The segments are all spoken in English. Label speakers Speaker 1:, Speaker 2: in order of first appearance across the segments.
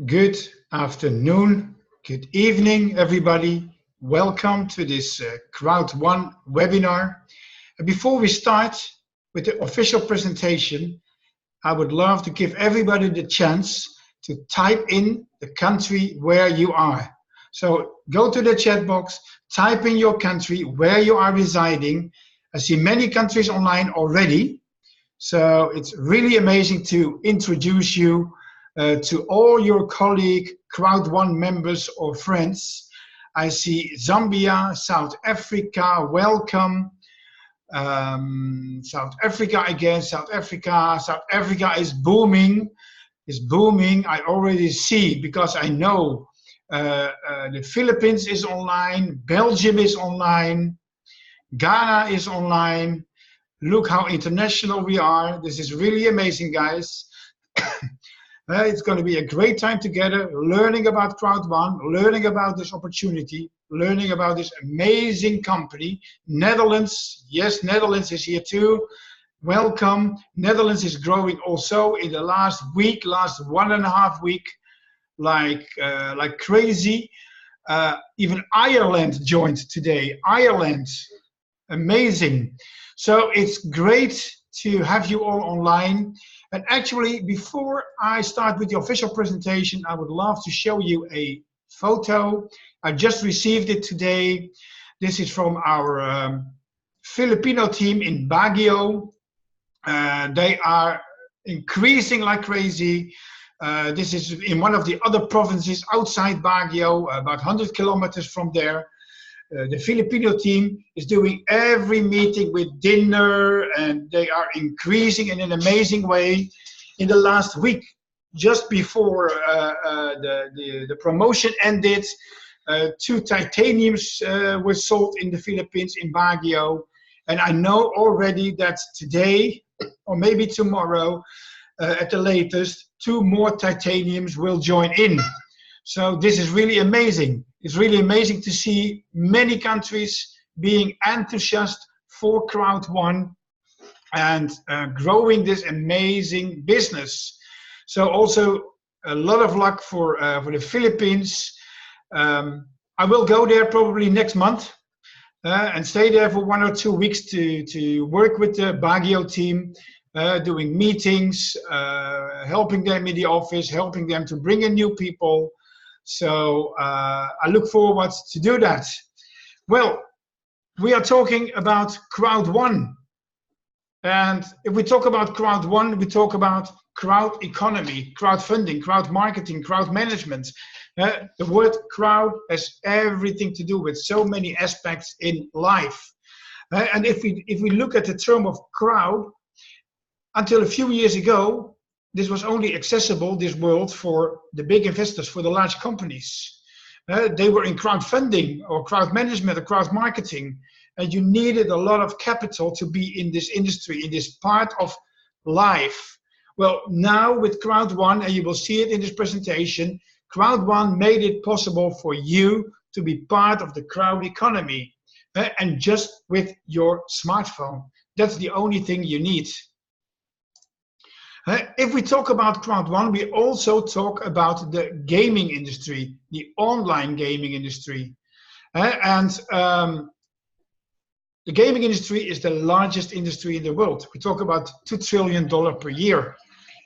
Speaker 1: Good afternoon, good evening, everybody. Welcome to this Crowd1 webinar. Before we start with the official presentation, I would love to give everybody the chance to type in the country where you are. So go to the chat box, type in your country where you are residing. I see many countries online already. So it's really amazing to introduce you to all your colleague Crowd1 members or friends. I see Zambia, South Africa, welcome. South Africa again, South Africa is booming, I already see, because I know the Philippines is online, Belgium is online, Ghana is online. Look how international we are. This is really amazing, guys. It's going to be a great time together, learning about Crowd1, learning about this opportunity, learning about this amazing company. Netherlands, yes, Netherlands is here too. Welcome. Netherlands is growing also in the last 1.5 weeks, like crazy. Even Ireland joined today. Ireland, amazing. So it's great to have you all online. And actually, before I start with the official presentation, I would love to show you a photo. I just received it today. This is from our Filipino team in Baguio. They are increasing like crazy. This is in one of the other provinces outside Baguio, about 100 kilometers from there. The Filipino team is doing every meeting with dinner, and they are increasing in an amazing way. In the last week, just before the promotion ended, 2 titaniums were sold in the Philippines, in Baguio. And I know already that today, or maybe tomorrow, at the latest, 2 more titaniums will join in. So this is really amazing. It's really amazing to see many countries being enthusiastic for Crowd1 and growing this amazing business. So also a lot of luck for the Philippines. I will go there probably next month and stay there for 1 or 2 weeks to work with the Baguio team, doing meetings, helping them in the office, helping them to bring in new people. So I look forward to do that. Well, we are talking about Crowd1. And if we talk about Crowd1, we talk about crowd economy, crowdfunding, crowd marketing, crowd management. The word crowd has everything to do with so many aspects in life. And if we look at the term of crowd, until a few years ago, this was only accessible, this world, for the big investors, for the large companies. They were in crowdfunding or crowd management or crowd marketing, and you needed a lot of capital to be in this industry, in this part of life. Well, now with Crowd1, and you will see it in this presentation, Crowd1 made it possible for you to be part of the crowd economy, and just with your smartphone. That's the only thing you need. If we talk about Crowd1, we also talk about the gaming industry, the online gaming industry. The gaming industry is the largest industry in the world. We talk about $2 trillion per year.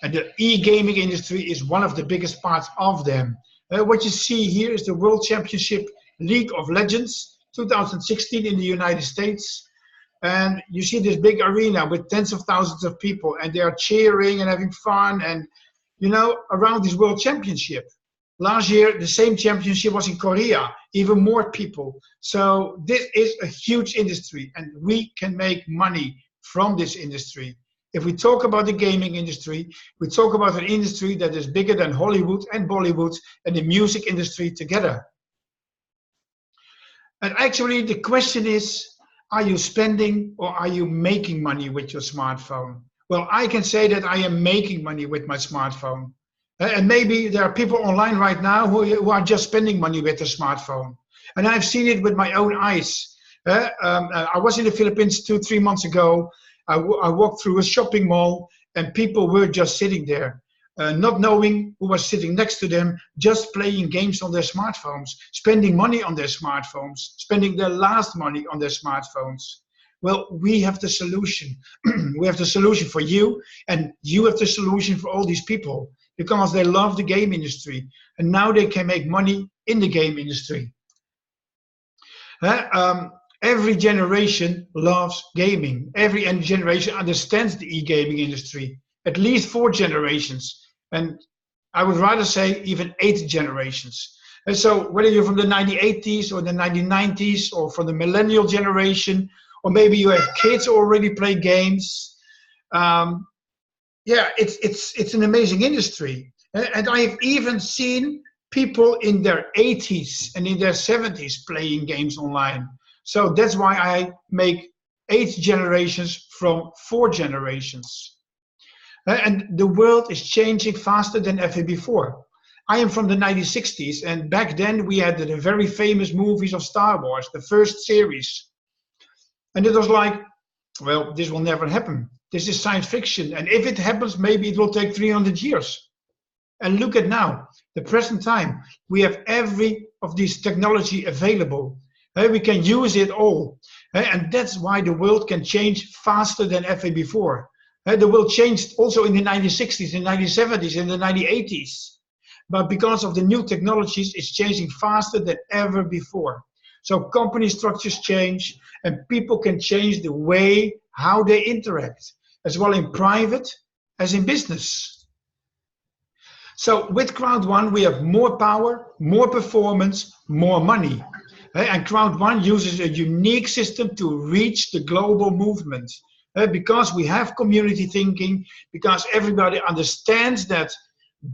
Speaker 1: And the e-gaming industry is one of the biggest parts of them. What you see here is the World Championship League of Legends 2016 in the United States. And you see this big arena with tens of thousands of people, and they are cheering and having fun, and around this World Championship. Last year, the same championship was in Korea, even more people. So this is a huge industry, and we can make money from this industry. If we talk about the gaming industry, we talk about an industry that is bigger than Hollywood and Bollywood and the music industry together. And actually, the question is, are you spending or are you making money with your smartphone? Well, I can say that I am making money with my smartphone. And maybe there are people online right now who are just spending money with their smartphone. And I've seen it with my own eyes. I was in the Philippines 2-3 months ago. I walked through a shopping mall and people were just sitting there. not knowing who was sitting next to them, just playing games on their smartphones, spending money on their smartphones, spending their last money on their smartphones. Well, we have the solution. We have the solution for you, and you have the solution for all these people, because they love the game industry, and now they can make money in the game industry. Every generation loves gaming. Every generation understands the e-gaming industry. At least 4 generations, and I would rather say even 8 generations. And so whether you're from the 1980s or the 1990s or from the millennial generation, or maybe you have kids who already play games, yeah, it's an amazing industry. And I have even seen people in their 80s and in their 70s playing games online. So that's why I make 8 generations from 4 generations. And the world is changing faster than ever before. I am from the 1960s, and back then we had the very famous movies of Star Wars, the first series. And it was like, well, this will never happen. This is science fiction, and if it happens, maybe it will take 300 years. And look at now, the present time. We have every of these technology available. We can use it all. And that's why the world can change faster than ever before. The world changed also in the 1960s, in the 1970s, in the 1980s. But because of the new technologies, it's changing faster than ever before. So company structures change, and people can change the way how they interact, as well in private as in business. So with Crowd1, we have more power, more performance, more money. And Crowd1 uses a unique system to reach the global movement. Because we have community thinking, because everybody understands that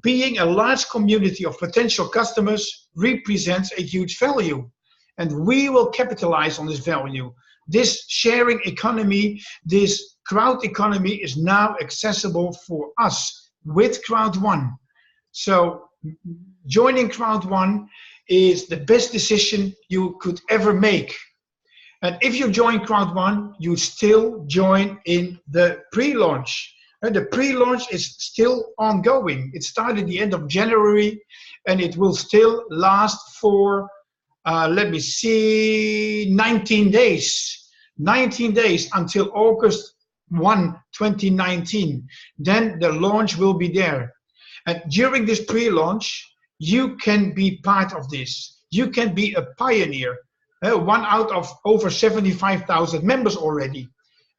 Speaker 1: being a large community of potential customers represents a huge value. And we will capitalize on this value. This sharing economy, this crowd economy is now accessible for us with Crowd1. So joining Crowd1 is the best decision you could ever make. And if you join Crowd1, you still join in the pre-launch. The pre-launch is still ongoing. It started the end of January, and it will still last for, let me see, 19 days. 19 days until August 1, 2019. Then the launch will be there. And during this pre-launch, you can be part of this. You can be a pioneer. One out of over 75,000 members already.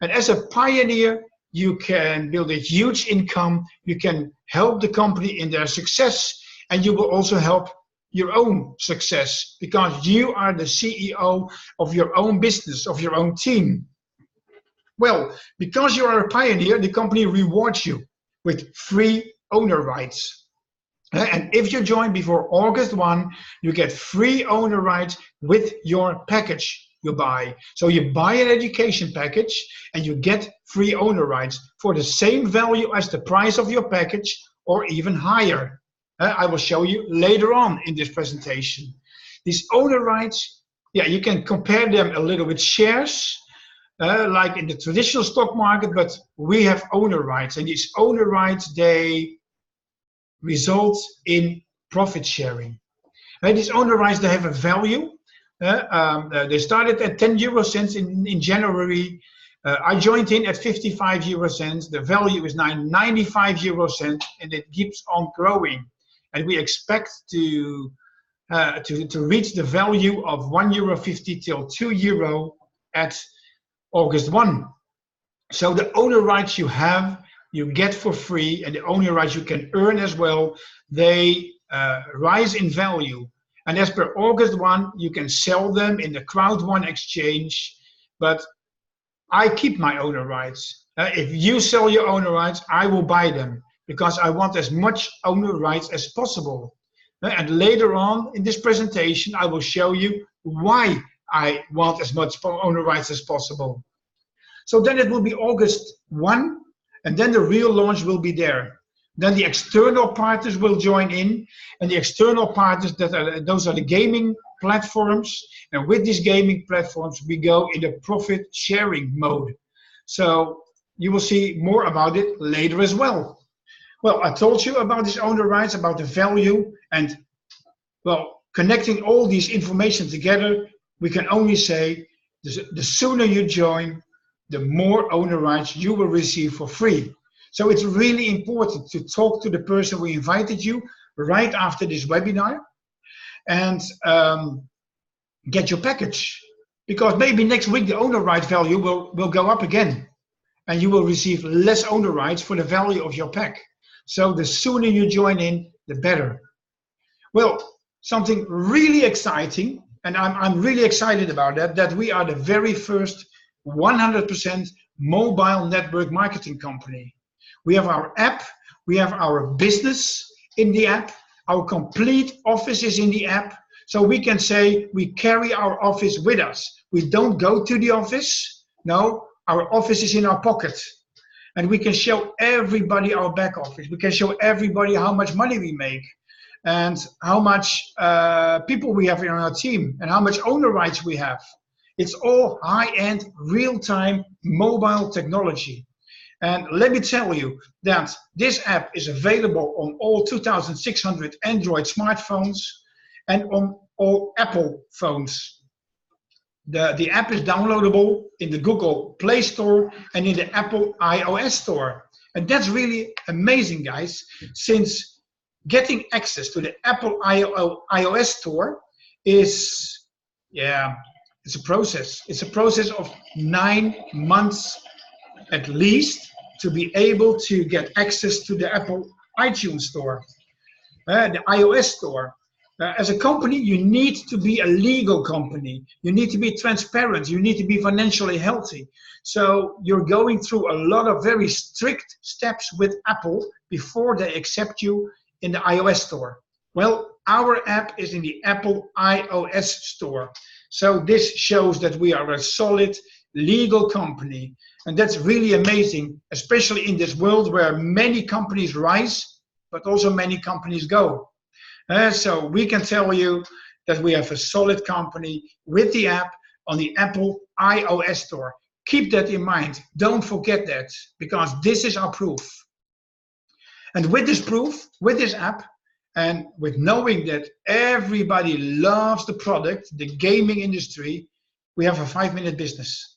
Speaker 1: And as a pioneer, you can build a huge income. You can help the company in their success, and you will also help your own success, because you are the CEO of your own business, of your own team. Well, because you are a pioneer, the company rewards you with free owner rights. And if you join before August 1, you get free owner rights with your package you buy. So you buy an education package and you get free owner rights for the same value as the price of your package, or even higher. I will show you later on in this presentation. These owner rights, yeah, you can compare them a little with shares, like in the traditional stock market, but we have owner rights. And these owner rights, they result in profit sharing. These owner rights, they have a value. They started at 10 euro cents in January. I joined in at 55 euro cents. The value is now 95 euro cents, and it keeps on growing. And we expect to reach the value of €1.50 till €2 at August 1. So the owner rights you have, you get for free, and the owner rights you can earn as well, they rise in value. And as per August 1, you can sell them in the Crowd1 exchange, but I keep my owner rights. If you sell your owner rights, I will buy them, because I want as much owner rights as possible. And later on in this presentation, I will show you why I want as much owner rights as possible. So then it will be August 1, and then the real launch will be there. Then the external partners will join in, and the external partners, those are the gaming platforms. And with these gaming platforms, we go in the profit sharing mode. So you will see more about it later as well. Well, I told you about this owner rights, about the value, and well, connecting all these information together, we can only say the sooner you join, the more owner rights you will receive for free. So it's really important to talk to the person who invited you right after this webinar and get your package. Because maybe next week the owner rights value will go up again and you will receive less owner rights for the value of your pack. So the sooner you join in, the better. Well, something really exciting, and I'm really excited about that we are the very first 100% mobile network marketing company. We have our app, we have our business in the app, our complete office is in the app, so we can say we carry our office with us. We don't go to the office, no, our office is in our pocket. And we can show everybody our back office. We can show everybody how much money we make and how much people we have in our team and how much owner rights we have. It's all high-end, real-time mobile technology. And let me tell you that this app is available on all 2,600 Android smartphones and on all Apple phones. The app is downloadable in the Google Play Store and in the Apple iOS Store. And that's really amazing, guys, since getting access to the Apple iOS Store is, it's a process. It's a process of 9 months at least to be able to get access to the Apple iTunes Store, the iOS Store. As a company, you need to be a legal company. You need to be transparent. You need to be financially healthy. So you're going through a lot of very strict steps with Apple before they accept you in the iOS Store. Well, our app is in the Apple iOS Store. So this shows that we are a solid legal company. And that's really amazing, especially in this world where many companies rise, but also many companies go. So we can tell you that we have a solid company with the app on the Apple iOS Store. Keep that in mind. Don't forget that, because this is our proof. And with this proof, with this app, and with knowing that everybody loves the product, the gaming industry, we have a 5-minute business.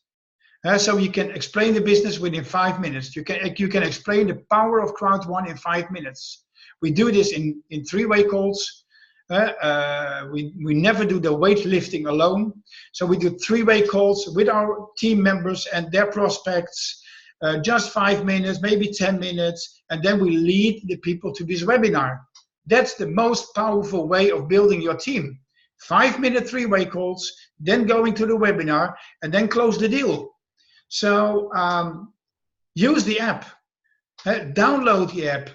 Speaker 1: So you can explain the business within 5 minutes. You can explain the power of Crowd1 in 5 minutes. We do this in 3-way calls. We never do the weightlifting alone. So we do 3-way calls with our team members and their prospects, just 5 minutes, maybe 10 minutes, and then we lead the people to this webinar. That's the most powerful way of building your team. 5-minute 3-way calls, then going to the webinar, and then close the deal. So use the app, download the app.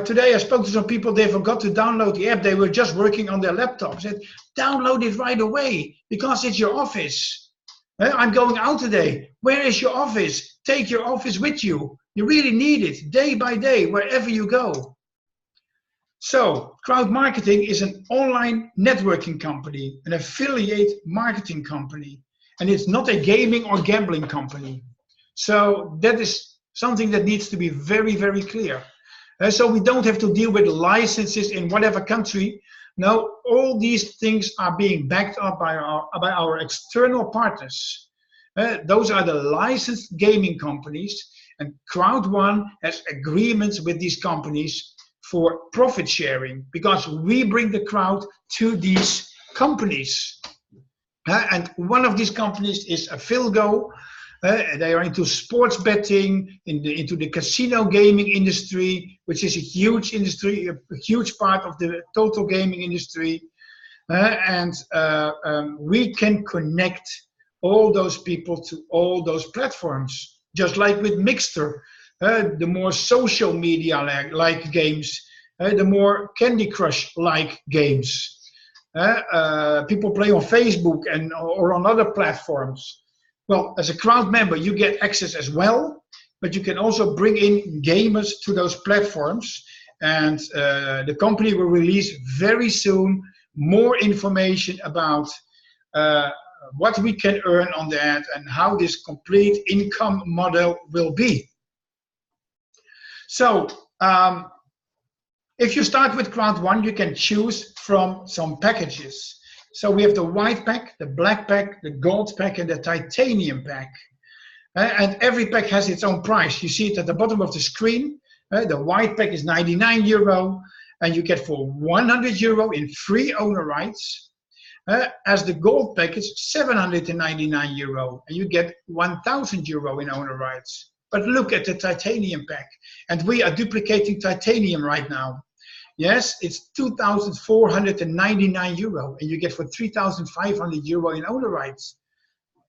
Speaker 1: Today I spoke to some people, they forgot to download the app. They were just working on their laptops. I said, download it right away because it's your office. I'm going out today. Where is your office? Take your office with you. You really need it day by day, wherever you go. So Crowd Marketing is an online networking company, an affiliate marketing company, and it's not a gaming or gambling company. So that is something that needs to be very, very clear. So we don't have to deal with licenses in whatever country. No, all these things are being backed up by our external partners. Those are the licensed gaming companies, and Crowd1 has agreements with these companies for profit sharing, because we bring the crowd to these companies. And one of these companies is Philgo. They are into sports betting, into the casino gaming industry, which is a huge industry, a huge part of the total gaming industry. We can connect all those people to all those platforms, just like with Mixter. The more social media like games, the more Candy Crush like games. People play on Facebook or on other platforms. Well, as a Crowd member, you get access as well, but you can also bring in gamers to those platforms. And the company will release very soon more information about what we can earn on that and how this complete income model will be. So If you start with Crowd1, you can choose from some packages. So we have the white pack, the black pack, the gold pack, and the titanium pack. And every pack has its own price. You see it at the bottom of the screen. The white pack is €99, and you get for €100 in free owner rights. As the gold pack is €799, and you get €1,000 in owner rights. But look at the titanium pack, and we are duplicating titanium right now. Yes, it's €2,499, and you get for €3,500 in owner rights.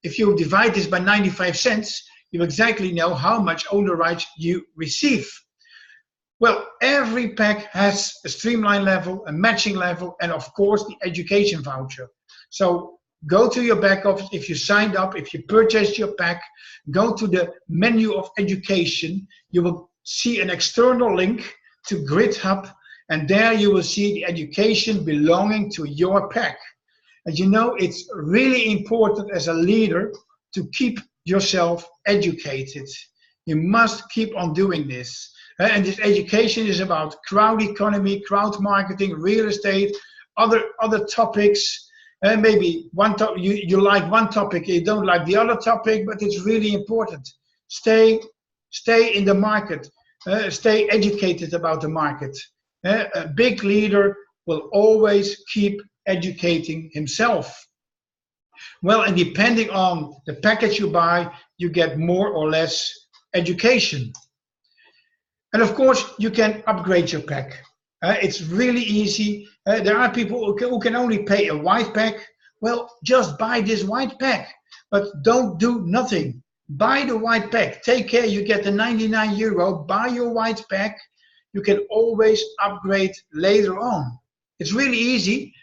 Speaker 1: If you divide this by 95 cents, you exactly know how much owner rights you receive. Well, every pack has a streamline level, a matching level, and of course the education voucher. So go to your back office. If you signed up, if you purchased your pack, go to the menu of education. You will see an external link to GridHub, and there you will see the education belonging to your pack. And you know, it's really important as a leader to keep yourself educated. You must keep on doing this. And this education is about crowd economy, crowd marketing, real estate, other topics. Maybe you like one topic, you don't like the other topic, but it's really important. Stay in the market. Stay educated about the market. A big leader will always keep educating himself. Well, and depending on the package you buy, you get more or less education. And of course, you can upgrade your pack. It's really easy. There are people who can only pay a white pack. Well, just buy this white pack, but don't do nothing. Buy the white pack. Take care, you get the €99. Buy your white pack. You can always upgrade later on. It's really easy.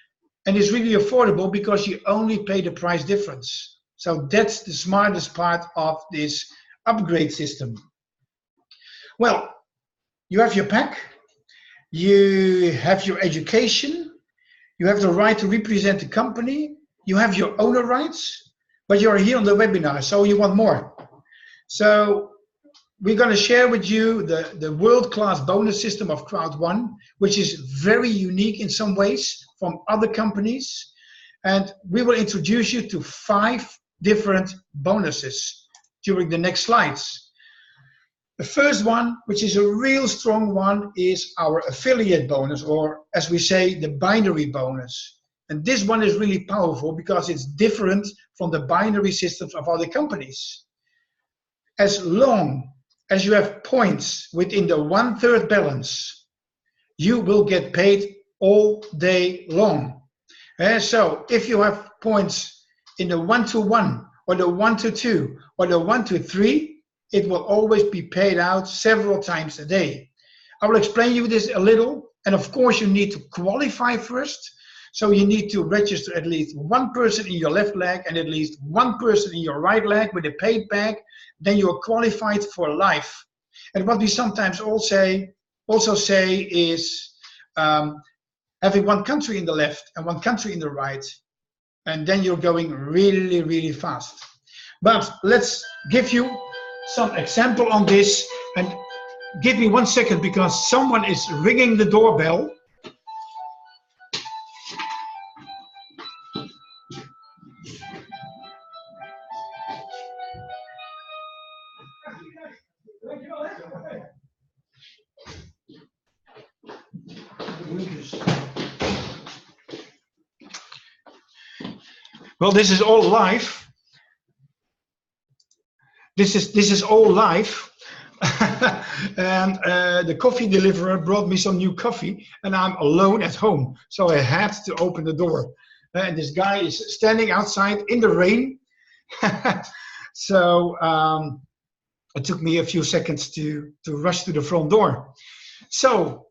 Speaker 1: And it's really affordable because you only pay the price difference. So that's the smartest part of this upgrade system. Well, you have your pack, you have your education, you have the right to represent the company, you have your owner rights, but you're here on the webinar, so you want more. So we're going to share with you the world-class bonus system of Crowd1, which is very unique in some ways from other companies. And we will introduce you to 5 different bonuses during the next slides. The first one, which is a real strong one, is our affiliate bonus, or as we say, the binary bonus. And this one is really powerful because it's different from the binary systems of other companies. As long as you have points within the 1/3 balance, you will get paid all day long. So if you have points in the 1-to-1 or the 1-to-2 or the 1-to-3, it will always be paid out several times a day. I will explain you this a little, and of course you need to qualify first. So you need to register at least one person in your left leg and at least one person in your right leg with a paid bag. Then you are qualified for life. And what we sometimes also say is having one country in the left and one country in the right, and then you're going really, really fast. But let's give you some example on this, and give me 1 second because someone is ringing the doorbell. Well, this is all live. This is all live. And the coffee deliverer brought me some new coffee, and I'm alone at home, so I had to open the door. And this guy is standing outside in the rain. So it took me a few seconds to rush to the front door. So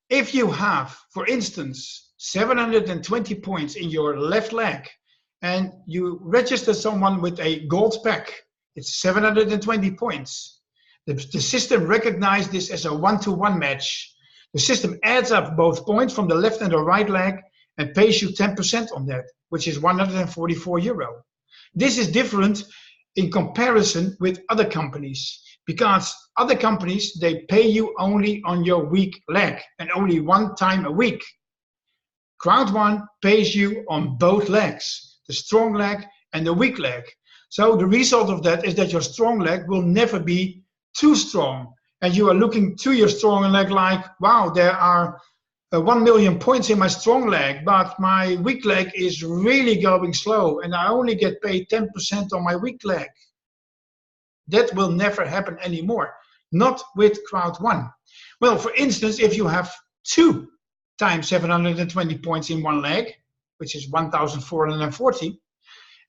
Speaker 1: if you have, for instance, 720 points in your left leg, and you register someone with a gold pack, it's 720 points. The system recognizes this as a 1-to-1 match. The system adds up both points from the left and the right leg and pays you 10% on that, which is €144. This is different in comparison with other companies because other companies, they pay you only on your weak leg and only one time a week. Crowd1 pays you on both legs, the strong leg and the weak leg. So the result of that is that your strong leg will never be too strong. And you are looking to your strong leg like, wow, there are 1 million points in my strong leg, but my weak leg is really going slow and I only get paid 10% on my weak leg. That will never happen anymore, not with Crowd1. Well, for instance, if you have 2 times 720 points in one leg, which is 1,440,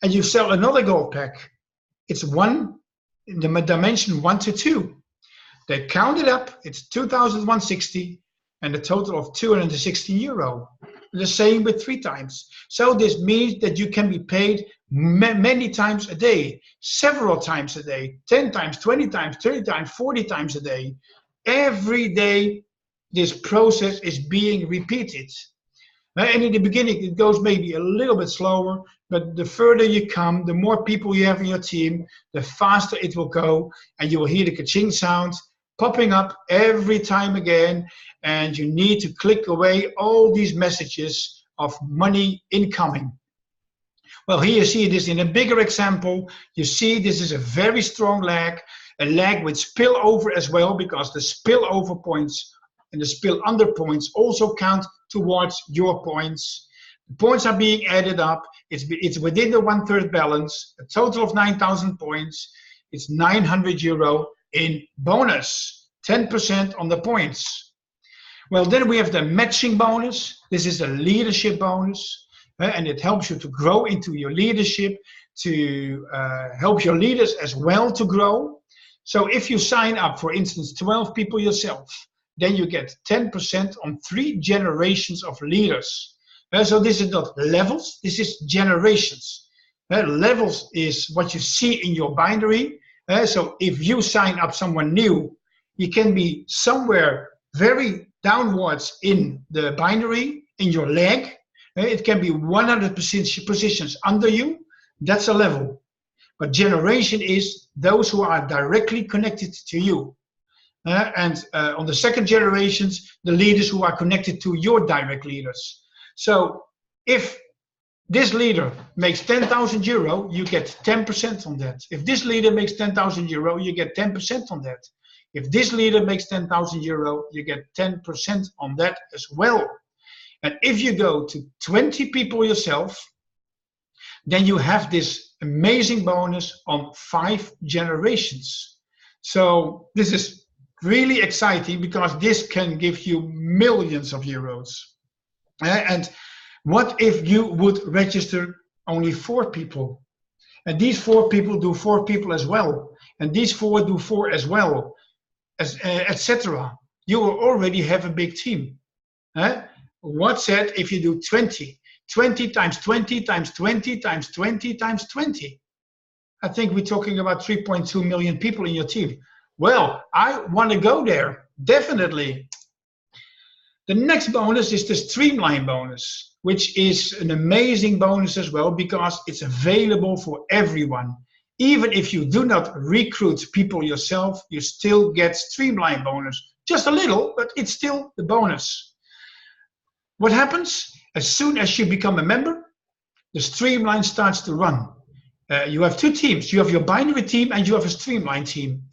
Speaker 1: and you sell another gold pack, it's one in the dimension 1 to 2. They count it up, it's 2,160 and a total of 216 euro. The same with 3 times. So this means that you can be paid many times a day, several times a day, 10 times, 20 times, 30 times, 40 times a day. Every day this process is being repeated. And in the beginning it goes maybe a little bit slower, but the further you come, the more people you have in your team, the faster it will go, and you will hear the ka-ching sound popping up every time again, and you need to click away all these messages of money incoming. Well, here you see this in a bigger example. You see this is a very strong leg, a leg with spillover as well, because the spillover points and the spill under points also count towards your points. The points are being added up. It's within the 1/3 balance, a total of 9,000 points. It's 900 euro in bonus, 10% on the points. Well, then we have the matching bonus. This is a leadership bonus, and it helps you to grow into your leadership, to help your leaders as well to grow. So if you sign up, for instance, 12 people yourself, then you get 10% on 3 generations of leaders. So this is not levels, this is generations. Levels is what you see in your binary. So if you sign up someone new, you can be somewhere very downwards in the binary, in your leg. It can be 100% positions under you. That's a level. But generation is those who are directly connected to you. And on the second generations, the leaders who are connected to your direct leaders. So if this leader makes 10,000 euro, you get 10% on that. If this leader makes 10,000 euro, you get 10% on that. If this leader makes 10,000 euro, you get 10% on that as well. And if you go to 20 people yourself, then you have this amazing bonus on 5 generations. So this is really exciting because this can give you millions of euros. And what if you would register only 4 people? And these 4 people do 4 people as well. And these 4 do 4 as well, etc. You will already have a big team. What said if you do 20? 20 times 20 times 20 times 20 times 20. I think we're talking about 3.2 million people in your team. Well, I want to go there, definitely. The next bonus is the Streamline bonus, which is an amazing bonus as well because it's available for everyone. Even if you do not recruit people yourself, you still get Streamline bonus. Just a little, but it's still the bonus. What happens? As soon as you become a member, the Streamline starts to run. You have 2 teams. You have your binary team and you have a Streamline team.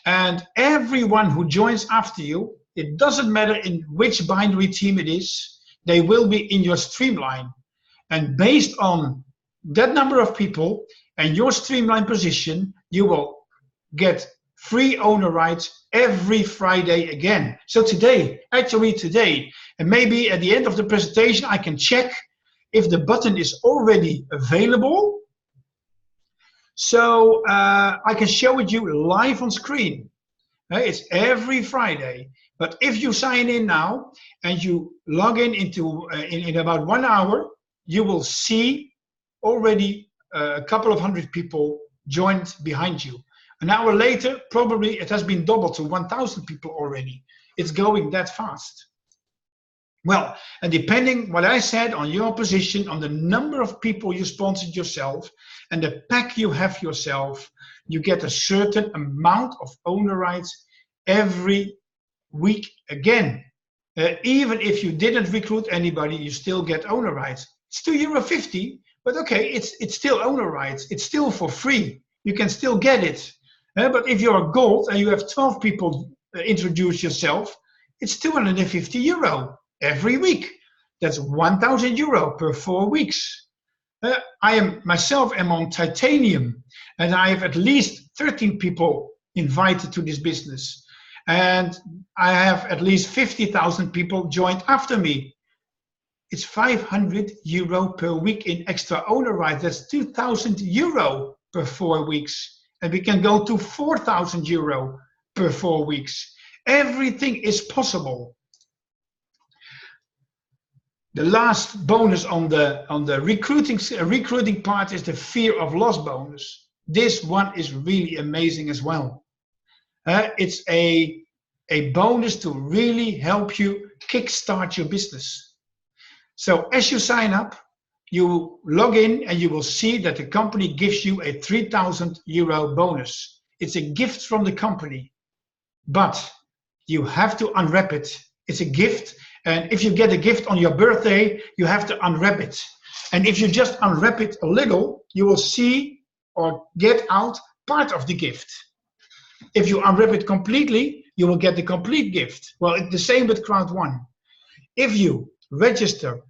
Speaker 1: And everyone who joins after you, it doesn't matter in which binary team it is, they will be in your Streamline. And based on that number of people and your Streamline position, you will get free owner rights every Friday again. So today, actually today, and maybe at the end of the presentation, I can check if the button is already available. So I can show it you live on screen. It's every Friday. But if you sign in now and you log in into in about 1 hour, you will see already a couple of hundred people joined behind you. An hour later, probably it has been doubled to 1,000 people already. It's going that fast. Well, and depending what I said on your position, on the number of people you sponsored yourself, and the pack you have yourself, you get a certain amount of owner rights every week again. Even if you didn't recruit anybody, you still get owner rights. It's €2.50, but okay, it's still owner rights. It's still for free. You can still get it. But if you're gold and you have 12 people introduce yourself, it's €250 every week. That's €1,000 per 4 weeks. I am myself am on titanium, and I have at least 13 people invited to this business. And I have at least 50,000 people joined after me. It's €500 per week in extra owner rights. That's €2,000 per 4 weeks. And we can go to €4,000 per 4 weeks. Everything is possible. The last bonus on the recruiting part is the fear of loss bonus. This one is really amazing as well. It's a bonus to really help you kickstart your business. So as you sign up, you log in and you will see that the company gives you a €3,000 bonus. It's a gift from the company, but you have to unwrap it. It's a gift, and if you get a gift on your birthday, you have to unwrap it. And if you just unwrap it a little, you will see or get out part of the gift. If you unwrap it completely, you will get the complete gift. Well, it's the same with Crowd1. If you register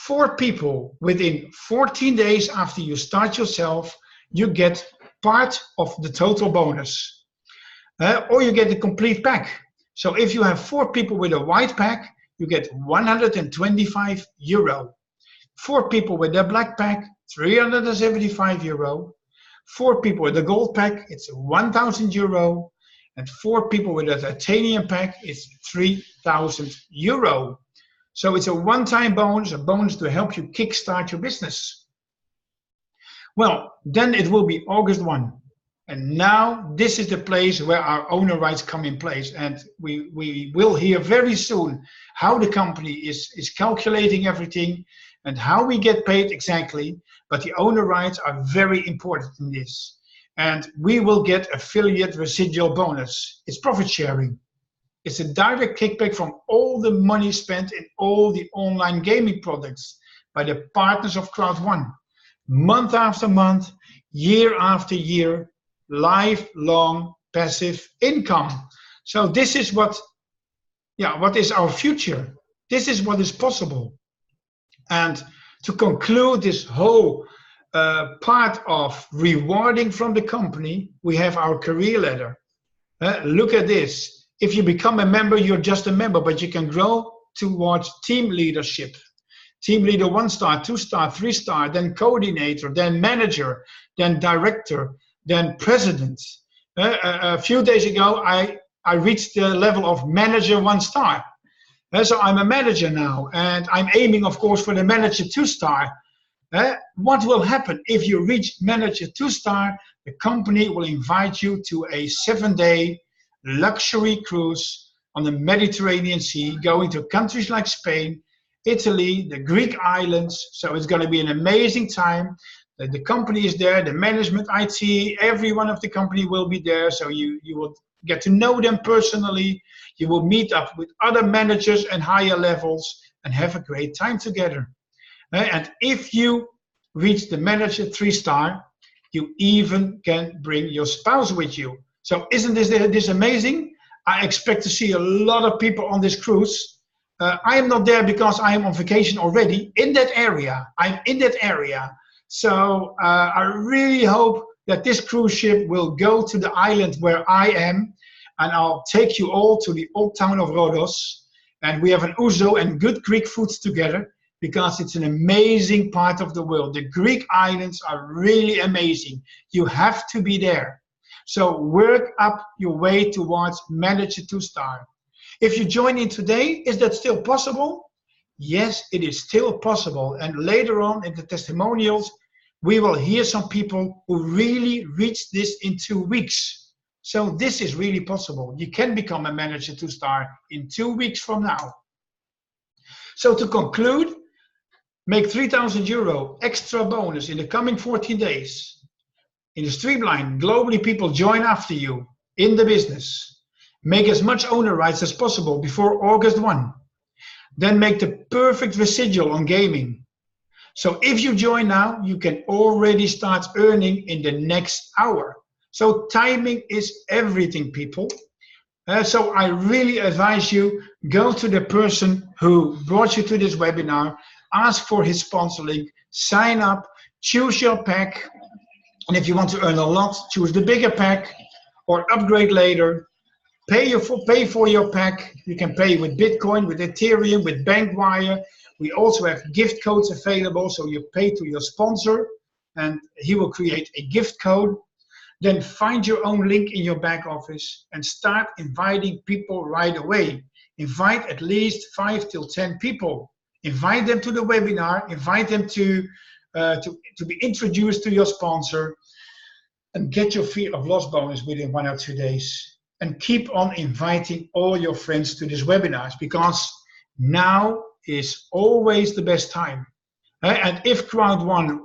Speaker 1: 4 people within 14 days after you start yourself, you get part of the total bonus. Or you get the complete pack. So if you have 4 people with a white pack, you get €125. 4 people with a black pack, €375. 4 people with a gold pack, it's €1,000. And 4 people with a titanium pack, it's €3,000. So it's a one-time bonus, a bonus to help you kickstart your business. Well, then it will be August 1. And now this is the place where our owner rights come in place. And we will hear very soon how the company is calculating everything and how we get paid exactly. But the owner rights are very important in this. And we will get affiliate residual bonus. It's profit sharing. It's a direct kickback from all the money spent in all the online gaming products by the partners of Crowd1. Month after month, year after year, lifelong passive income. So this is what is our future. This is what is possible. And to conclude this whole part of rewarding from the company, we have our career ladder. Look at this. If you become a member, you're just a member, but you can grow towards team leadership. Team leader 1-star, 2-star, 3-star, then coordinator, then manager, then director, then president. A few days ago, I reached the level of manager 1-star. So I'm a manager now, and I'm aiming, of course, for the manager 2-star. What will happen if you reach manager 2-star? The company will invite you to a 7-day luxury cruise on the Mediterranean Sea, going to countries like Spain, Italy, the Greek islands. So it's going to be an amazing time. The company is there, the management, IT, everyone of the company will be there. So you will get to know them personally. You will meet up with other managers and higher levels and have a great time together. And if you reach the manager 3-star, you even can bring your spouse with you. So isn't this amazing? I expect to see a lot of people on this cruise. I am not there because I am on vacation already in that area. I'm in that area. So I really hope that this cruise ship will go to the island where I am, and I'll take you all to the old town of Rhodos. And we have an ouzo and good Greek foods together, because it's an amazing part of the world. The Greek islands are really amazing. You have to be there. So work up your way towards manager 2-star. If you join in today, is that still possible? Yes, it is still possible. And later on in the testimonials, we will hear some people who really reached this in 2 weeks. So this is really possible. You can become a manager 2-star in 2 weeks from now. So to conclude, make €3,000 extra bonus in the coming 14 days. In the streamline, globally people join after you in the business. Make as much owner rights as possible before August 1. Then make the perfect residual on gaming. So if you join now, you can already start earning in the next hour. So timing is everything, people. So I really advise you, go to the person who brought you to this webinar, ask for his sponsor link, sign up, choose your pack. And if you want to earn a lot, choose the bigger pack or upgrade later. Pay for your pack. You can pay with Bitcoin, with Ethereum, with Bankwire. We also have gift codes available, so you pay to your sponsor and he will create a gift code. Then find your own link in your back office and start inviting people right away. Invite at least 5 till 10 people. Invite them to the webinar, invite them to be introduced to your sponsor, and get your fear of loss bonus within 1 or 2 days. And keep on inviting all your friends to these webinars, because now is always the best time. And if Crowd1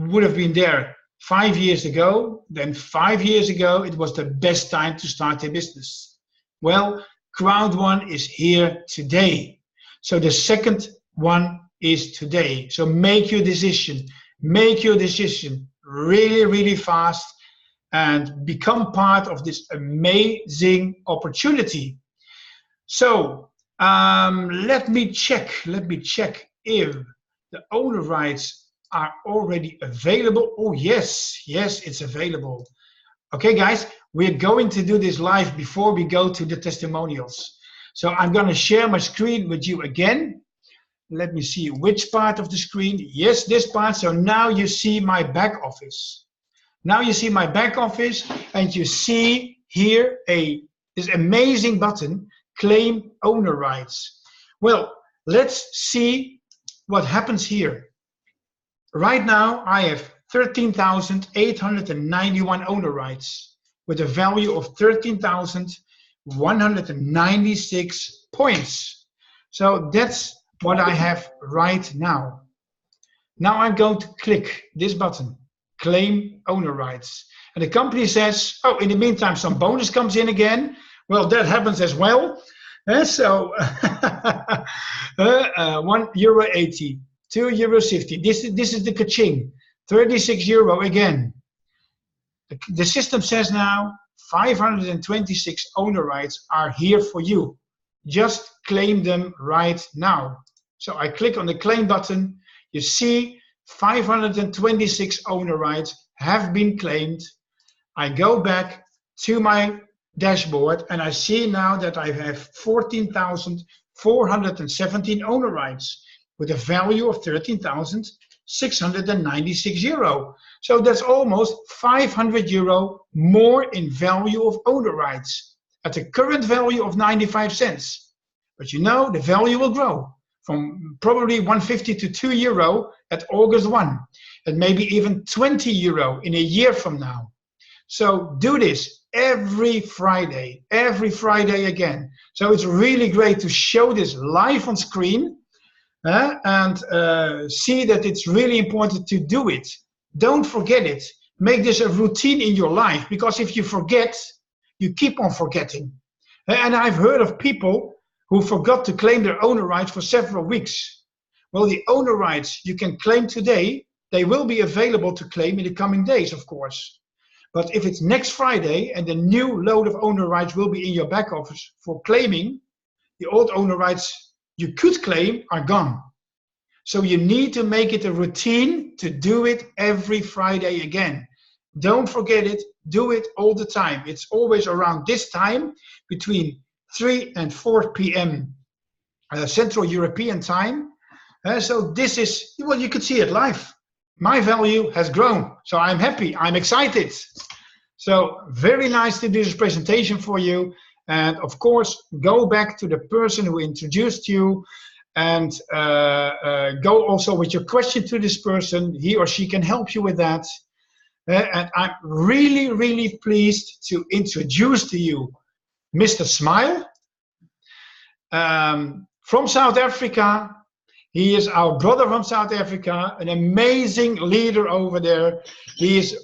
Speaker 1: would have been there 5 years ago, then 5 years ago it was the best time to start a business. Well, Crowd1 is here today. So the second one is today. So make your decision. Make your decision really, really fast and become part of this amazing opportunity. So let me check if the owner rights are already available. Oh yes, it's available. Okay guys, we're going to do this live before we go to the testimonials. So I'm going to share my screen with you again. Let me see which part of the screen. Yes, this part. So now you see my back office. Now you see my back office, and you see here this amazing button, claim owner rights. Well, let's see what happens here. Right now I have 13,891 owner rights with a value of 13,196 points. So that's what I have right now. Now I'm going to click this button, claim owner rights. And the company says, oh, in the meantime, some bonus comes in again. Well, that happens as well. So €1.80, €2.50. This is the ka-ching. 36 euro again. The system says now 526 owner rights are here for you. Just claim them right now. So I click on the claim button. You see 526 owner rights have been claimed. I go back to my dashboard and I see now that I have 14,417 owner rights with a value of 13,696 euro. So that's almost 500 euro more in value of owner rights at a current value of 95 cents. But you know, the value will grow from probably 150 to 2 euro at August 1, and maybe even 20 euro in a year from now. So do this every Friday again. So it's really great to show this live on screen and see that it's really important to do it. Don't forget it. Make this a routine in your life, because if you forget, you keep on forgetting. And I've heard of people who forgot to claim their owner rights for several weeks. Well, the owner rights you can claim today, they will be available to claim in the coming days, of course. But if it's next Friday and the new load of owner rights will be in your back office for claiming, the old owner rights you could claim are gone. So you need to make it a routine to do it every Friday again. Don't forget it, do it all the time. It's always around this time, between 3 and 4 p.m. Central European time. So this is, well, you could see it live. My value has grown, so I'm happy, I'm excited. So very nice to do this presentation for you. And of course, go back to the person who introduced you and go also with your question to this person. He or she can help you with that. And I'm really, really pleased to introduce to you Mr. Smile from South Africa. He is our brother from South Africa, an amazing leader over there. He is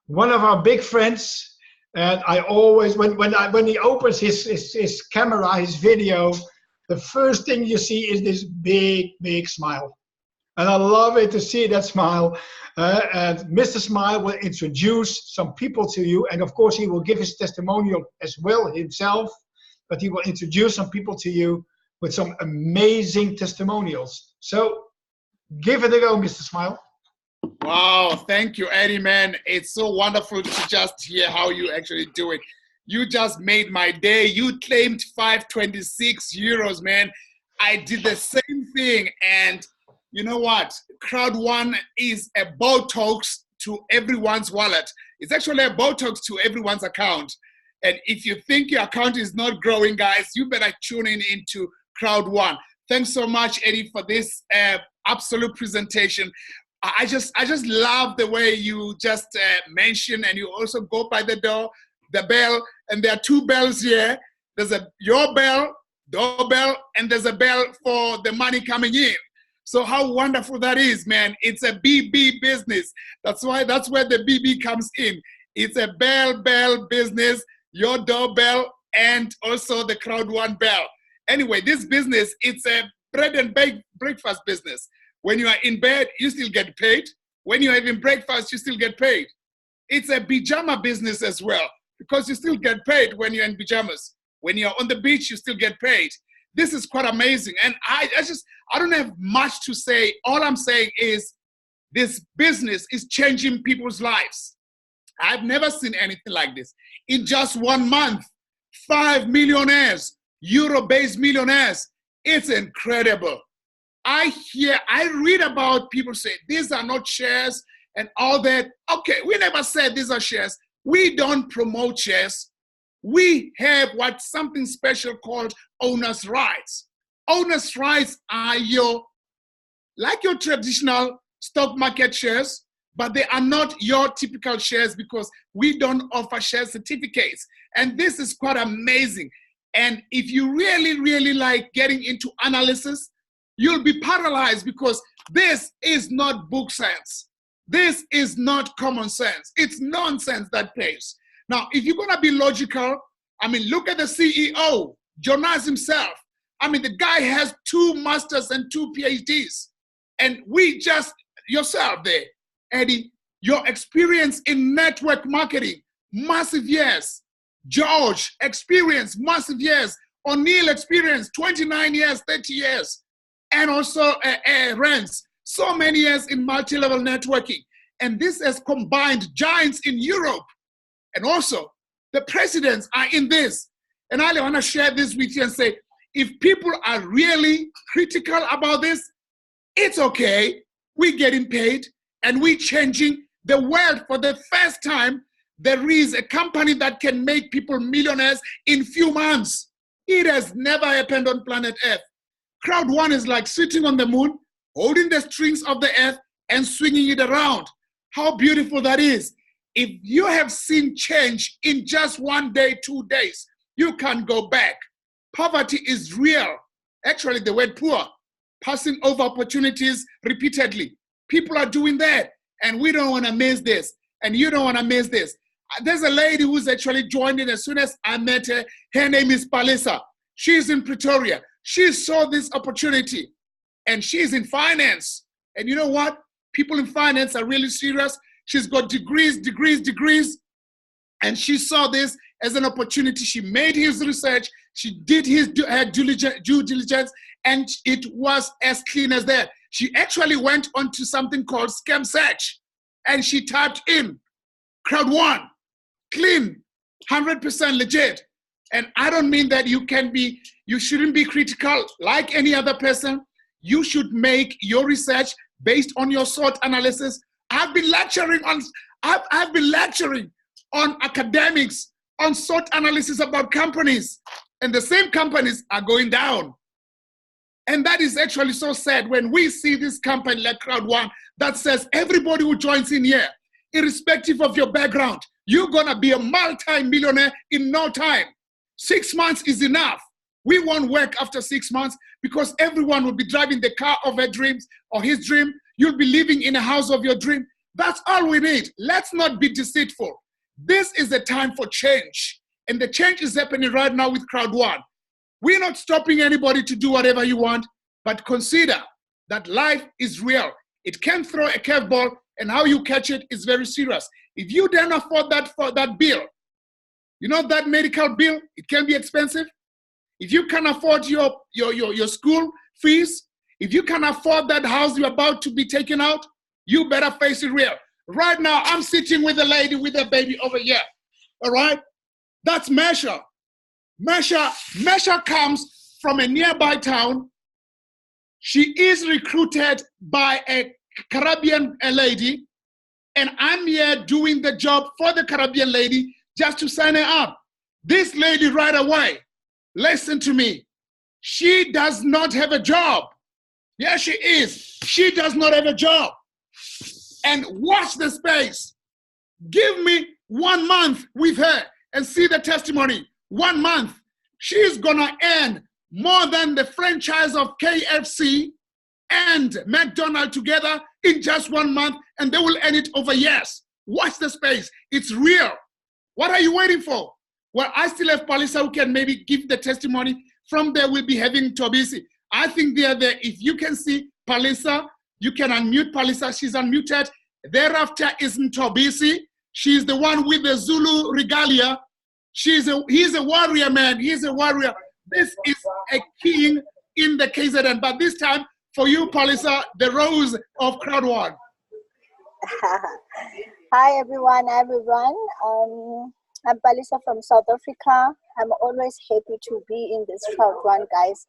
Speaker 1: one of our big friends. And I always, when he opens his camera, his video, the first thing you see is this big smile. And I love it to see that smile. And Mr. Smile will introduce some people to you. And of course, he will give his testimonial as well himself. But he will introduce some people to you with some amazing testimonials. So give it a go, Mr. Smile.
Speaker 2: Wow, thank you, Eddie, man. It's so wonderful to just hear how you actually do it. You just made my day. You claimed 526 euros, man. I did the same thing. And you know what? Crowd1 is a Botox to everyone's wallet. It's actually a Botox to everyone's account. And if you think your account is not growing, guys, you better tune in into Crowd1. Thanks so much, Eddie, for this absolute presentation. I just love the way you just mention, and you also go by the bell, and there are two bells here. There's your bell, doorbell, and there's a bell for the money coming in. So how wonderful that is, man. It's a BB business. That's where the BB comes in. It's a bell business, your doorbell, and also the Crowd1 bell. Anyway, this business, it's a bread and breakfast business. When you are in bed, you still get paid. When you're having breakfast, you still get paid. It's a pajama business as well, because you still get paid when you're in pajamas. When you're on the beach, you still get paid. This is quite amazing. And I don't have much to say. All I'm saying is this business is changing people's lives. I've never seen anything like this. In just 1 month, 5 millionaires, euro-based millionaires. It's incredible. I read about people say these are not shares and all that. Okay, we never said these are shares. We don't promote shares. We have something special called owner's rights. Owner's rights are your traditional stock market shares, but they are not your typical shares because we don't offer share certificates. And this is quite amazing. And if you really like getting into analysis, you'll be paralyzed because this is not book sense. This is not common sense. It's nonsense that pays. Now, if you're gonna be logical, I mean, look at the CEO, Jonas himself. I mean, the guy has 2 masters and 2 PhDs. And yourself there, Eddie, your experience in network marketing, massive years. George, experience, massive years. O'Neill, experience, 29 years, 30 years. And also Rance, so many years in multi-level networking. And this has combined giants in Europe. And also, the presidents are in this. And I want to share this with you and say, if people are really critical about this, it's okay. We're getting paid and we're changing the world for the first time. There is a company that can make people millionaires in few months. It has never happened on planet Earth. Crowd1 is like sitting on the moon, holding the strings of the earth and swinging it around. How beautiful that is. If you have seen change in just 1 day, 2 days, you can't go back. Poverty is real. Actually, the word poor, passing over opportunities repeatedly. People are doing that, and we don't want to miss this, and you don't want to miss this. There's a lady who's actually joined in as soon as I met her. Her name is Palisa. She's in Pretoria. She saw this opportunity, and she's in finance. And you know what? People in finance are really serious. She's got degrees, and she saw this as an opportunity. She made his research. She did her due diligence, and it was as clean as that. She actually went onto something called Scam Search, and she typed in Crowd1, clean, 100% legit. And I don't mean that you shouldn't be critical like any other person. You should make your research based on your SWOT analysis. I've been lecturing on academics, on SWOT analysis about companies, and the same companies are going down. And that is actually so sad when we see this company like Crowd1 that says everybody who joins in here, irrespective of your background, you're gonna be a multi-millionaire in no time. 6 months is enough. We won't work after 6 months because everyone will be driving the car of their dreams or his dream. You'll be living in a house of your dream. That's all we need. Let's not be deceitful. This is the time for change. And the change is happening right now with Crowd1. We're not stopping anybody to do whatever you want, but consider that life is real. It can throw a curveball, and how you catch it is very serious. If you don't afford that bill, you know that medical bill, it can be expensive. If you can afford your school fees, if you can afford that house you're about to be taken out, you better face it real. Right now, I'm sitting with a lady with a baby over here, all right? That's Mesha. Mesha comes from a nearby town. She is recruited by a Caribbean lady, and I'm here doing the job for the Caribbean lady just to sign her up. This lady right away, listen to me, she does not have a job. Yes, she is. She does not have a job. And watch the space. Give me 1 month with her and see the testimony. 1 month. She's gonna earn more than the franchise of KFC and McDonald's together in just 1 month, and they will earn it over years. Watch the space. It's real. What are you waiting for? Well, I still have Palisa who can maybe give the testimony. From there, we'll be having Tobisi. I think they are there. If you can see Palisa, you can unmute Palisa. She's unmuted. Thereafter is Tobisi. She's the one with the Zulu regalia. He's a warrior, man. He's a warrior. This is a king in the KZN. But this time, for you, Palisa, the rose of Crowd1.
Speaker 3: Hi, everyone. I'm Palisa from South Africa. I'm always happy to be in this Crowd1, guys.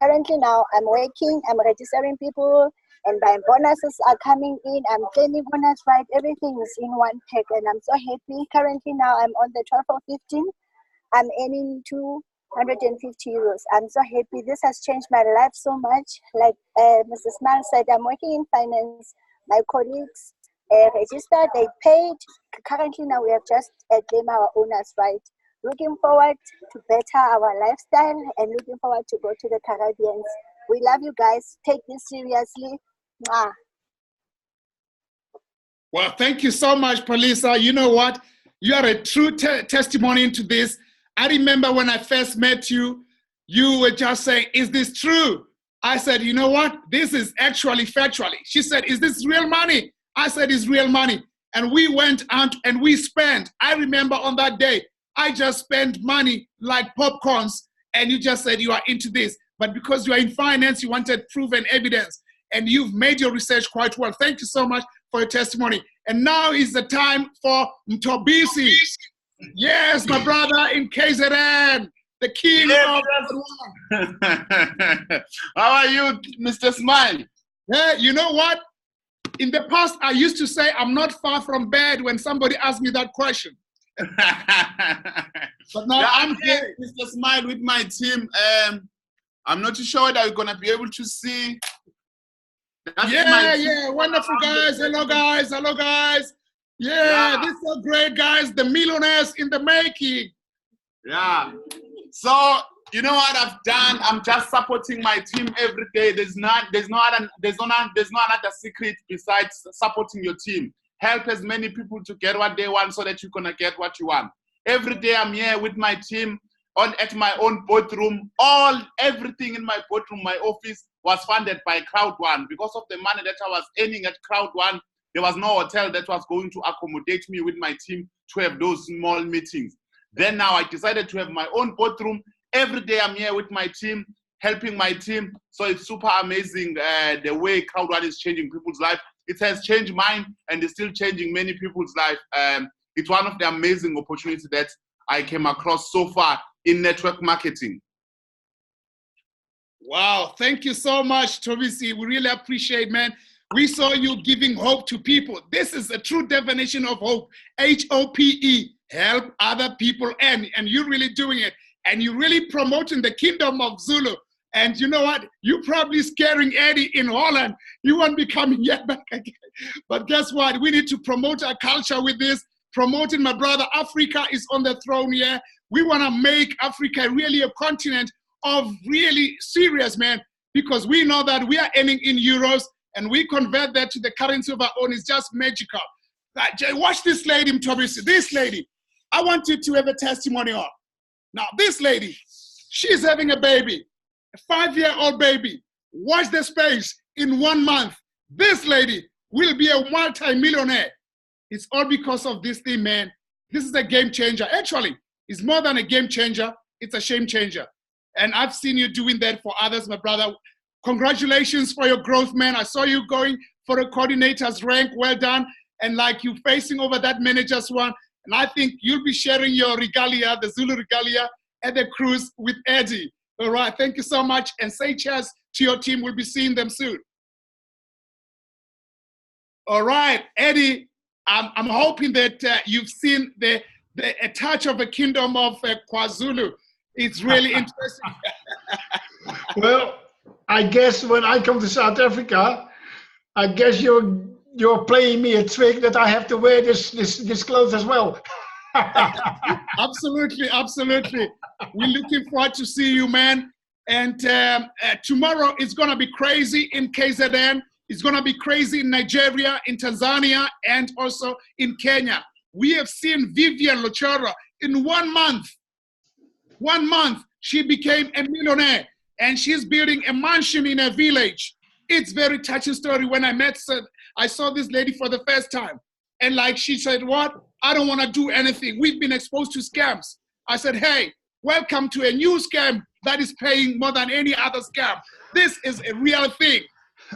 Speaker 3: Currently now, I'm working. I'm registering people, and my bonuses are coming in. I'm claiming bonus, right? Everything is in one pack, and I'm so happy. Currently now, I'm on the 12 of 15. I'm earning 250 euros. I'm so happy. This has changed my life so much. Like Mr. Smile said, I'm working in finance. My colleagues registered, they paid. Currently now, we have just claimed our owners, right? Looking forward to better our lifestyle and looking forward to go to the Caribbean. We love you guys. Take this seriously. Mwah.
Speaker 2: Well, thank you so much, Palisa. You know what? You are a true testimony into this. I remember when I first met you, you were just saying, is this true? I said, you know what? This is actually factually. She said, is this real money? I said, it's real money. And we went out and we spent. I remember on that day, I just spent money like popcorns, and you just said you are into this. But because you are in finance, you wanted proof and evidence, and you've made your research quite well. Thank you so much for your testimony. And now is the time for Mtobisi. Yes, my brother in KZN, the king of
Speaker 4: the How are you, Mr. Smile?
Speaker 2: Hey, you know what? In the past, I used to say I'm not far from bed when somebody asked me that question.
Speaker 4: But now I'm here, Mr. Smile, with my team. I'm not too sure whether we're gonna be able to see.
Speaker 2: Yeah, wonderful guys. Hello guys. Yeah, this is so great, guys. The millionaires in the making.
Speaker 4: Yeah. So you know what I've done? I'm just supporting my team every day. There's no another secret besides supporting your team. Help as many people to get what they want so that you're gonna get what you want. Every day I'm here with my team at my own boardroom. Everything in my boardroom, my office was funded by Crowd1. Because of the money that I was earning at Crowd1, there was no hotel that was going to accommodate me with my team to have those small meetings. Then now I decided to have my own boardroom. Every day I'm here with my team, helping my team. So it's super amazing the way Crowd1 is changing people's life. It has changed mine and it's still changing many people's life. It's one of the amazing opportunities that I came across so far in network marketing.
Speaker 2: Wow, thank you so much, Tobisi. We really appreciate, man. We saw you giving hope to people. This is a true definition of hope. H-O-P-E, help other people earn. And you're really doing it. And you're really promoting the kingdom of Zulu. And you know what? You're probably scaring Eddie in Holland. You won't be coming yet back again. But guess what? We need to promote our culture with this. Promoting my brother. Africa is on the throne here. We want to make Africa really a continent of really serious, man, because we know that we are earning in euros and we convert that to the currency of our own. It's just magical. Watch this lady, Mtobisi. This lady, I want you to have a testimony of. Now, this lady, she's having a baby, a 5-year-old baby. Watch the space. In 1 month, this lady will be a multi-millionaire. It's all because of this thing, man. This is a game changer. Actually, it's more than a game changer. It's a shame changer. And I've seen you doing that for others, my brother. Congratulations for your growth, man. I saw you going for a coordinator's rank. Well done. And like you facing over that manager's one. And I think you'll be sharing your regalia, the Zulu regalia, at the cruise with Eddie. All right. Thank you so much. And say cheers to your team. We'll be seeing them soon. All right, Eddie, I'm hoping that you've seen a touch of the kingdom of KwaZulu. It's really interesting.
Speaker 1: Well, I guess when I come to South Africa, I guess you're playing me a trick that I have to wear this clothes as well.
Speaker 2: Absolutely, absolutely. We're looking forward to see you, man. And tomorrow is going to be crazy in KZN. It's going to be crazy in Nigeria, in Tanzania, and also in Kenya. We have seen Vivian Lochora in 1 month. 1 month, she became a millionaire, and she's building a mansion in a village. It's very touching story. When I met her, I saw this lady for the first time. And like she said, what? I don't want to do anything. We've been exposed to scams. I said, hey, welcome to a new scam that is paying more than any other scam. This is a real thing.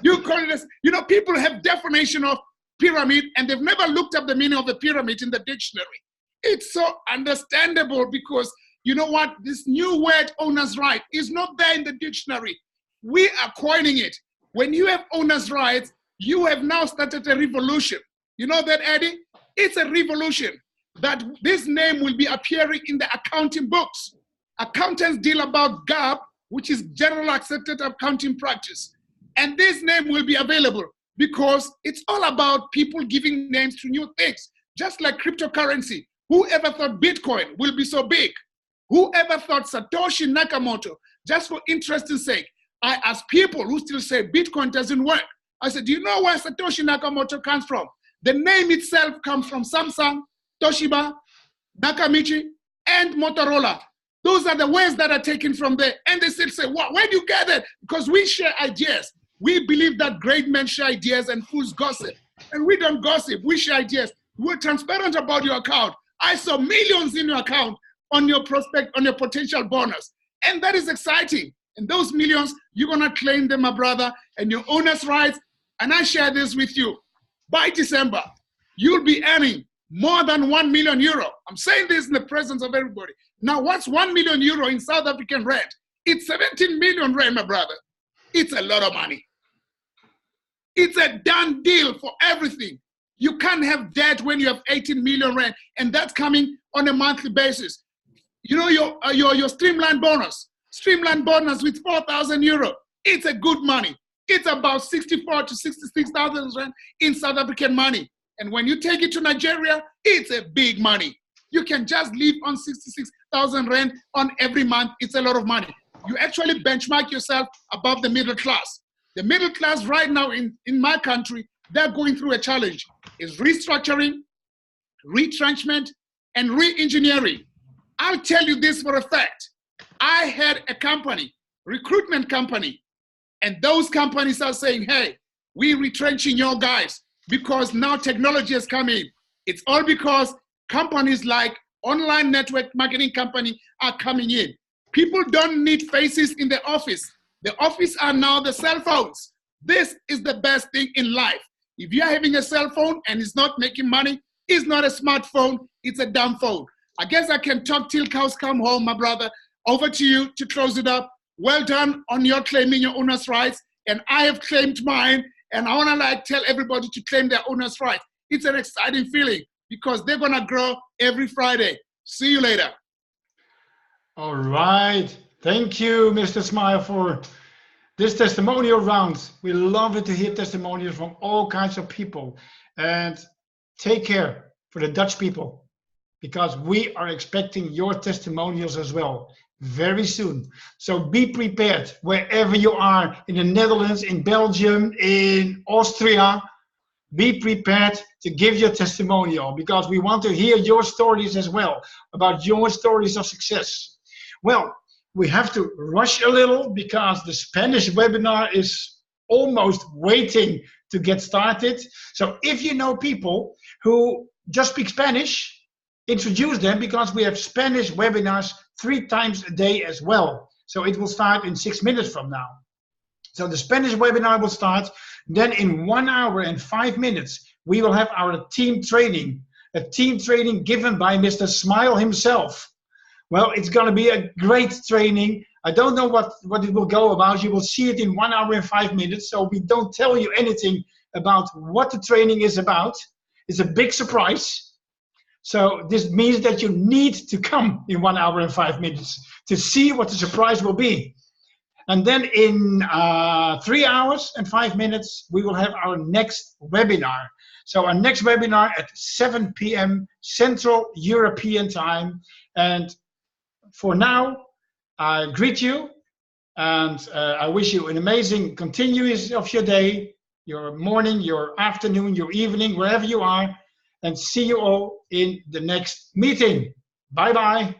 Speaker 2: You call it, you know, people have definition of pyramid and they've never looked up the meaning of the pyramid in the dictionary. It's so understandable because you know what? This new word, owner's right, is not there in the dictionary. We are coining it. When you have owner's rights, you have now started a revolution. You know that, Eddie? It's a revolution that this name will be appearing in the accounting books. Accountants deal about GAAP, which is general accepted accounting practice. And this name will be available because it's all about people giving names to new things, just like cryptocurrency. Whoever thought Bitcoin will be so big? Whoever thought Satoshi Nakamoto, just for interest's sake? I asked people who still say Bitcoin doesn't work. I said, do you know where Satoshi Nakamoto comes from? The name itself comes from Samsung, Toshiba, Nakamichi, and Motorola. Those are the words that are taken from there. And they still say, well, where do you get it? Because we share ideas. We believe that great men share ideas and fools gossip. And we don't gossip, we share ideas. We're transparent about your account. I saw millions in your account on your prospect, on your potential bonus. And that is exciting. And those millions, you're gonna claim them, my brother, and your owner's rights. And I share this with you. By December, you'll be earning more than 1 million euro. I'm saying this in the presence of everybody. Now, what's 1 million euro in South African rand? It's 17 million rand, my brother. It's a lot of money. It's a done deal for everything. You can't have debt when you have 18 million rand, and that's coming on a monthly basis. You know your streamline bonus with 4,000 euro. It's a good money. It's about 64 to 66,000 rand in South African money. And when you take it to Nigeria, it's a big money. You can just live on 66,000 rand on every month. It's a lot of money. You actually benchmark yourself above the middle class. The middle class right now in my country, they're going through a challenge. It's restructuring, retrenchment, and re-engineering. I'll tell you this for a fact. I had a company, recruitment company, and those companies are saying, hey, we're retrenching your guys because now technology has come in. It's all because companies like online network marketing company are coming in. People don't need faces in the office. The office are now the cell phones. This is the best thing in life. If you're having a cell phone and it's not making money, it's not a smartphone, it's a dumb phone. I guess I can talk till cows come home, my brother. Over to you to close it up. Well done on your claiming your owner's rights. And I have claimed mine. And I want to tell everybody to claim their owner's rights. It's an exciting feeling because they're going to grow every Friday. See you later.
Speaker 1: All right. Thank you, Mr. Smile, for this testimonial round. We love it to hear testimonials from all kinds of people. And take care for the Dutch people, because we are expecting your testimonials as well. very soon. So be prepared wherever you are, in the Netherlands, in Belgium, in Austria. Be prepared to give your testimonial, because we want to hear your stories as well, about your stories of success. Well, we have to rush a little because the Spanish webinar is almost waiting to get started. So if you know people who just speak Spanish, introduce them, because we have Spanish webinars 3 times a day as well. So it will start in 6 minutes from now. So the Spanish webinar will start. Then in 1 hour and 5 minutes, we will have our team training. A team training given by Mr. Smile himself. Well, it's going to be a great training. I don't know what it will go about. You will see it in 1 hour and 5 minutes. So we don't tell you anything about what the training is about. It's a big surprise. So this means that you need to come in 1 hour and 5 minutes to see what the surprise will be. And then in 3 hours and 5 minutes, we will have our next webinar. So our next webinar at 7 p.m. Central European time. And for now, I greet you, and I wish you an amazing continuance of your day, your morning, your afternoon, your evening, wherever you are. And see you all in the next meeting. Bye-bye.